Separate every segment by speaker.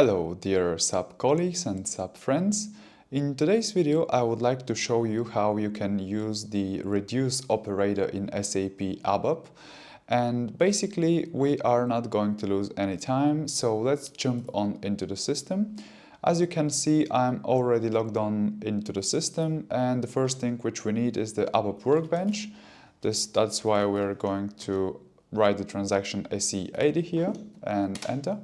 Speaker 1: Hello dear SAP colleagues and SAP friends. In today's video I would like to show you how you can use the reduce operator in SAP-ABAP. And basically we are not going to lose any time, so let's jump on into the system. As you can see, I'm already logged on into the system, and the first thing which we need is the ABAP workbench. That's why we're going to write the transaction SE80 here and enter.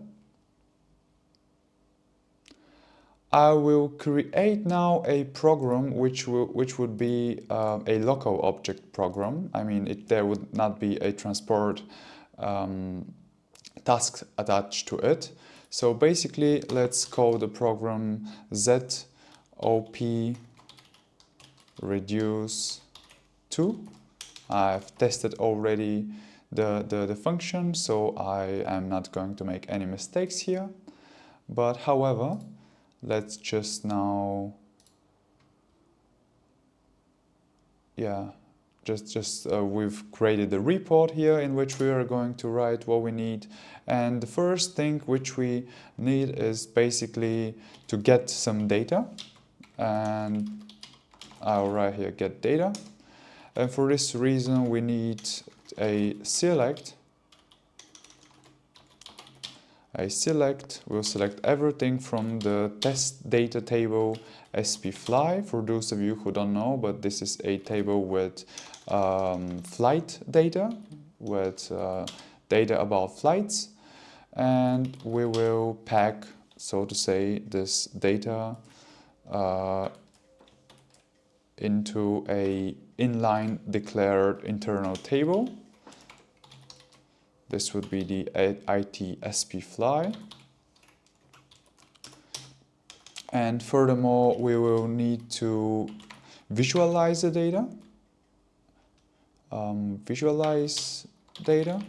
Speaker 1: I will create now a program which would be a local object program. I mean, there would not be a transport task attached to it. So basically, let's call the program SAP reduce 2. I've tested already the function, so I am not going to make any mistakes here. But however, let's just now, we've created the report here in which we are going to write what we need. And the first thing which we need is basically to get some data. And I'll write here get data. And for this reason we need a select. We'll select everything from the test data table SP-Fly. For those of you who don't know, but this is a table with flight data, with data about flights. And we will pack, so to say, this data into a inline declared internal table. This would be the IT SP-Fly. And furthermore, we will need to visualize the data. Visualize data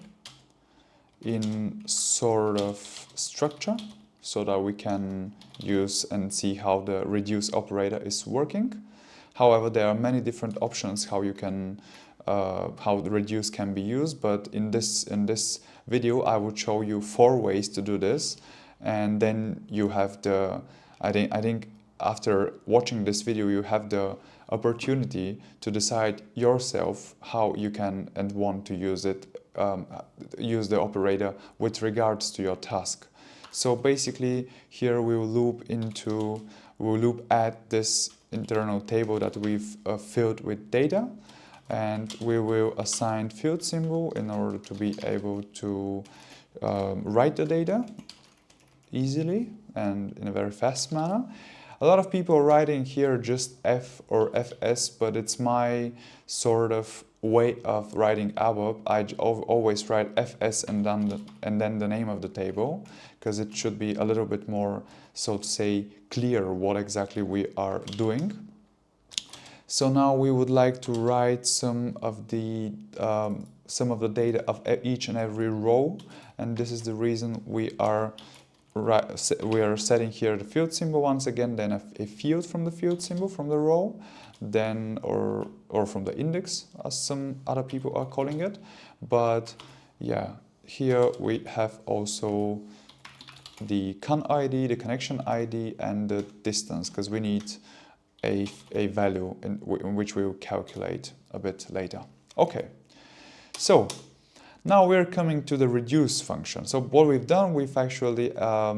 Speaker 1: in sort of structure so that we can use and see how the reduce operator is working. However, there are many different options how you can how the reduce can be used, but in this video I would show you 4 ways to do this, and then you have the I think after watching this video you have the opportunity to decide yourself how you can and want to use it, use the operator with regards to your task. So basically here we will loop at this internal table that we've filled with data. And we will assign field symbol in order to be able to write the data easily and in a very fast manner. A lot of people are writing here just F or FS, but it's my sort of way of writing ABAP. I always write FS and then the name of the table, because it should be a little bit more, so to say, clear what exactly we are doing. So now we would like to write some of the data of each and every row, and this is the reason we are setting here the field symbol once again, then a field from the field symbol from the row, then or from the index as some other people are calling it. But yeah, here we have also the con ID, the connection ID, and the distance, because we need a value in which we will calculate a bit later. Okay, so now we're coming to the reduce function. So what we've done, we've actually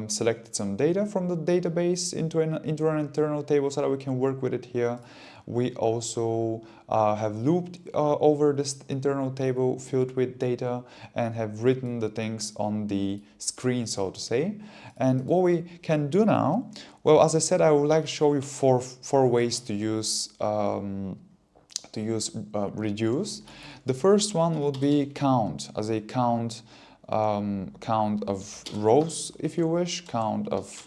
Speaker 1: selected some data from the database into an internal table so that we can work with it here. We also have looped over this internal table filled with data and have written the things on the screen, so to say. And what we can do now, well, as I said, I would like to show you four ways to use reduce. The first one would be count, as a count of rows, if you wish, count of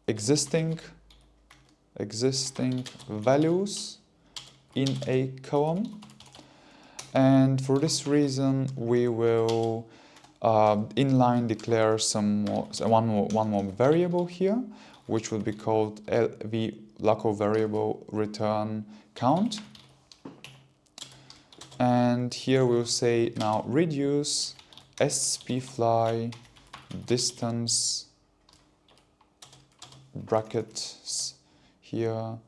Speaker 1: existing values in a column. And for this reason we will inline declare one more variable here, which will be called LV local variable return count. And here we'll say now reduce SP-Fly distance brackets here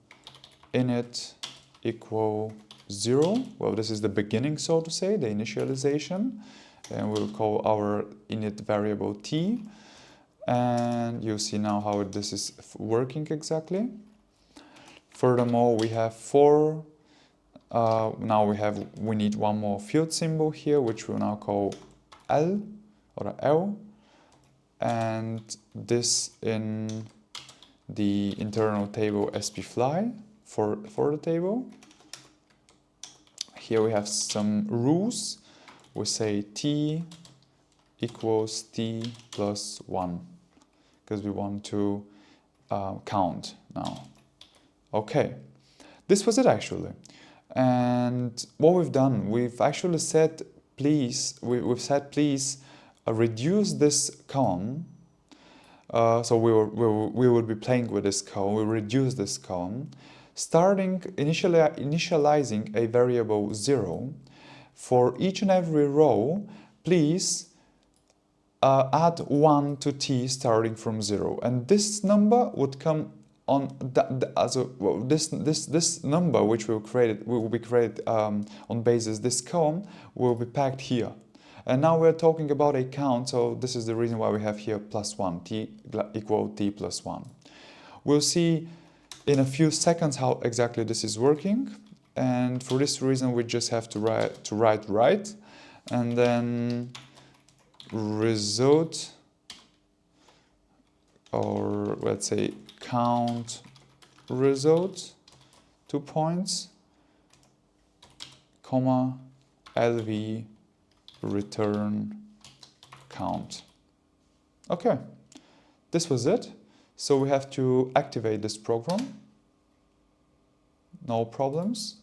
Speaker 1: init equal 0. Well, this is the beginning, so to say, the initialization, and we'll call our init variable t, and you see now how this is working exactly. Furthermore, we have for now we need one more field symbol here, which we'll now call L or L, and this in the internal table spfly for the table. Here we have some rules. We say t equals t plus 1 because we want to count now. Okay, this was it actually. And what we've done, we've actually said please, we've said please reduce this column. So we will be playing with this column. We reduce this column, initializing a variable 0 for each and every row. Please add 1 to t starting from 0, and this number would come on this number which will be created on basis this column will be packed here. And now we're talking about a count, so this is the reason why we have here +1, t equal t plus 1. We'll see in a few seconds how exactly this is working, and for this reason we just have to write, and then result, or let's say count result, 2 points, comma, LV return count. Okay, this was it. So we have to activate this program. No problems.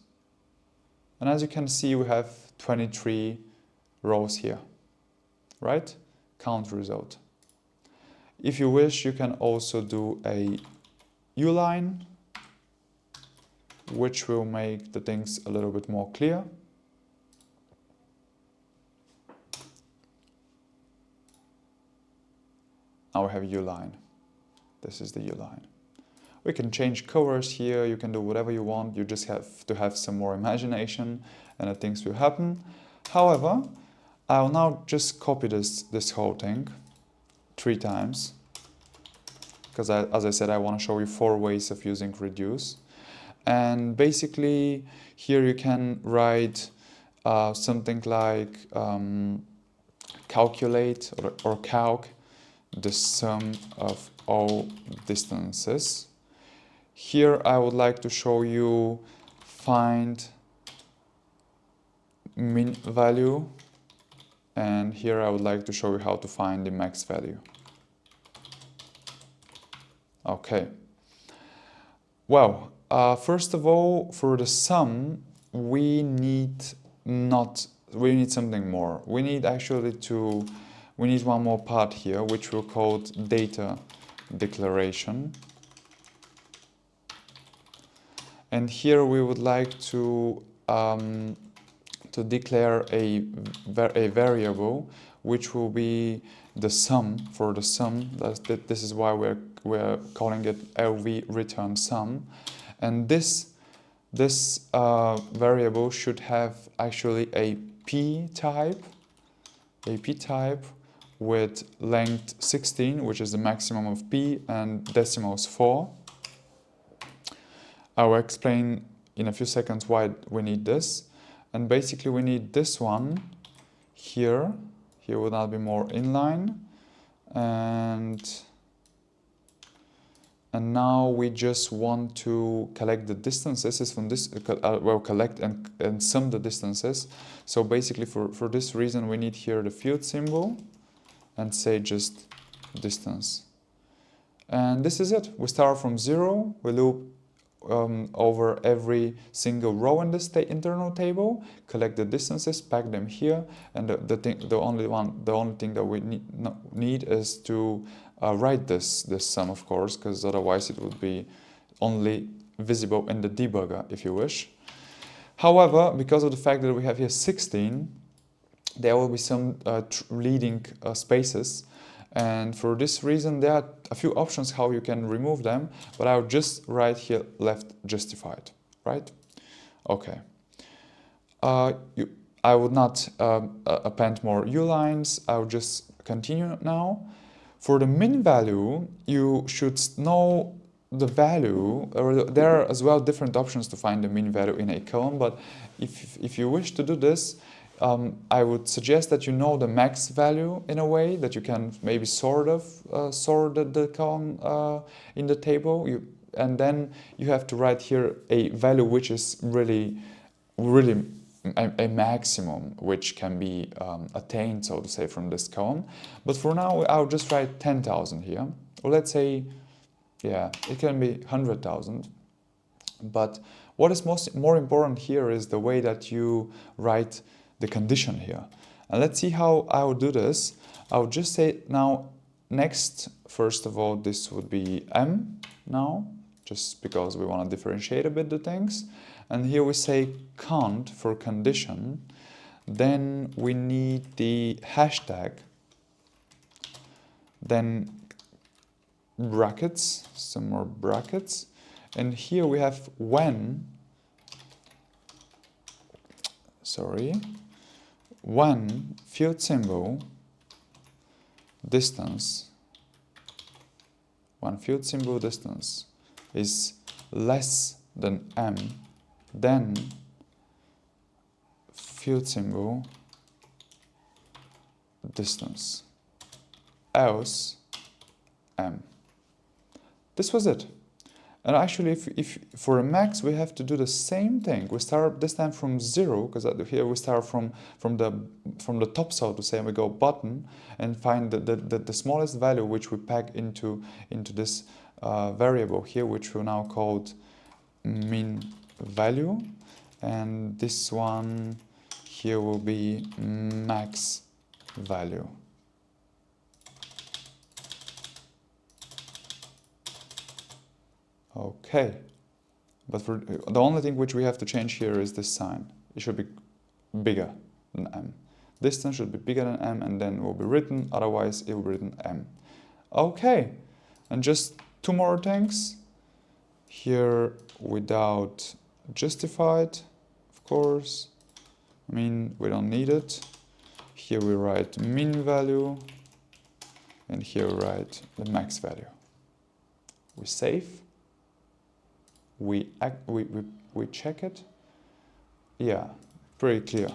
Speaker 1: And as you can see, we have 23 rows here, right? Count result. If you wish, you can also do a uline, which will make the things a little bit more clear. Now we have uline. This is the uline. We can change colors here, you can do whatever you want, you just have to have some more imagination and things will happen. However, I'll now just copy this whole thing 3 times, because as I said, I want to show you 4 ways of using reduce. And basically here you can write something like calculate or calc the sum of all distances. Here I would like to show you find min value, and here I would like to show you how to find the max value. Okay. Well, first of all, for the sum, we need something more. We need one more part here, which we'll call data declaration. And here we would like to declare a variable which will be the sum. For the sum, this is why we're calling it LV return sum. And this variable should have actually a p type with length 16, which is the maximum of p, and decimals 4. I will explain in a few seconds why we need this. And basically we need this one here. Here will now be more inline. And now we just want to collect the distances from this, collect and sum the distances. So basically for this reason we need here the field symbol and say just distance. And this is it. We start from 0, we loop over every single row in this internal table, collect the distances, pack them here, and the only thing that we need is to write this sum, of course, because otherwise it would be only visible in the debugger if you wish. However, because of the fact that we have here 16, there will be some leading spaces, And for this reason, there are a few options how you can remove them, but I'll just write here left justified, right? Okay. I would not append more U-lines. I'll just continue now. For the min value, you should know the value, or there are as well different options to find the min value in a column, but if you wish to do this, I would suggest that you know the max value in a way that you can maybe sort the column in the table, and then you have to write here a value which is really a maximum which can be attained, so to say, from this column. But for now, I'll just write 10,000 here, or let's say, yeah, it can be 100,000. But what is more important here is the way that you write the condition here. And let's see how I will do this. I'll just say now next, first of all, this would be M now, just because we want to differentiate a bit the things. And here we say cont for condition. Then we need the hashtag. Then brackets, some more brackets. And here we have when field symbol distance, when field symbol distance is less than M, then field symbol distance, else M. This was it. And actually, if for a max, we have to do the same thing. We start this time from 0, because here we start from the top, so to say, and we go bottom and find the smallest value which we pack into this variable here, which we now called min value, and this one here will be max value. Okay, but for the only thing which we have to change here is this sign. It should be bigger than M. Distance should be bigger than M, and then it will be written, otherwise it will be written M. Okay, and just two more things. Here without justified, of course. I mean, we don't need it. Here we write min value, and here we write the max value. We save. We check it. Yeah, pretty clear,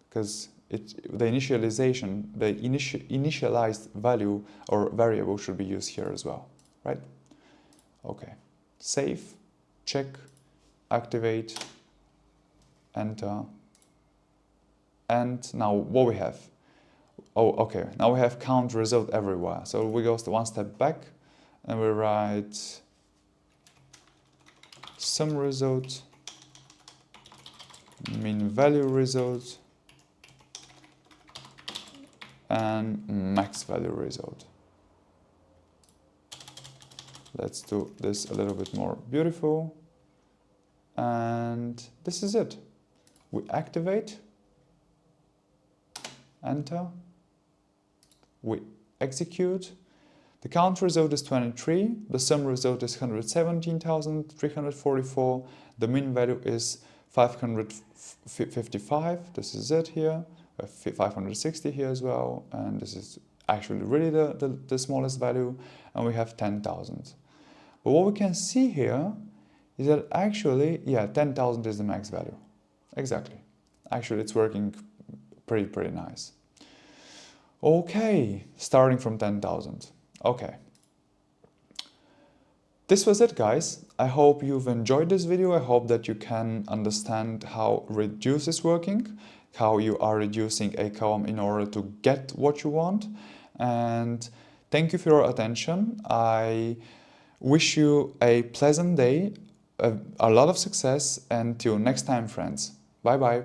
Speaker 1: because the initialization, the initialized value or variable should be used here as well, right? Okay, save, check, activate, enter, and now what we have? Oh, okay, now we have count result everywhere. So we go one step back and we write sum result, min value result, and max value result. Let's do this a little bit more beautiful. And this is it. We activate, enter, we execute. The count result is 23, the sum result is 117,344, the min value is 555, this is it here, 560 here as well, and this is actually really the smallest value, and we have 10,000. But what we can see here is that actually, yeah, 10,000 is the max value. Exactly. Actually, it's working pretty nice. Okay, starting from 10,000. Okay. This was it, guys. I hope you've enjoyed this video. I hope that you can understand how reduce is working, how you are reducing a column in order to get what you want. And thank you for your attention. I wish you a pleasant day, a lot of success, and till next time, friends. Bye-bye.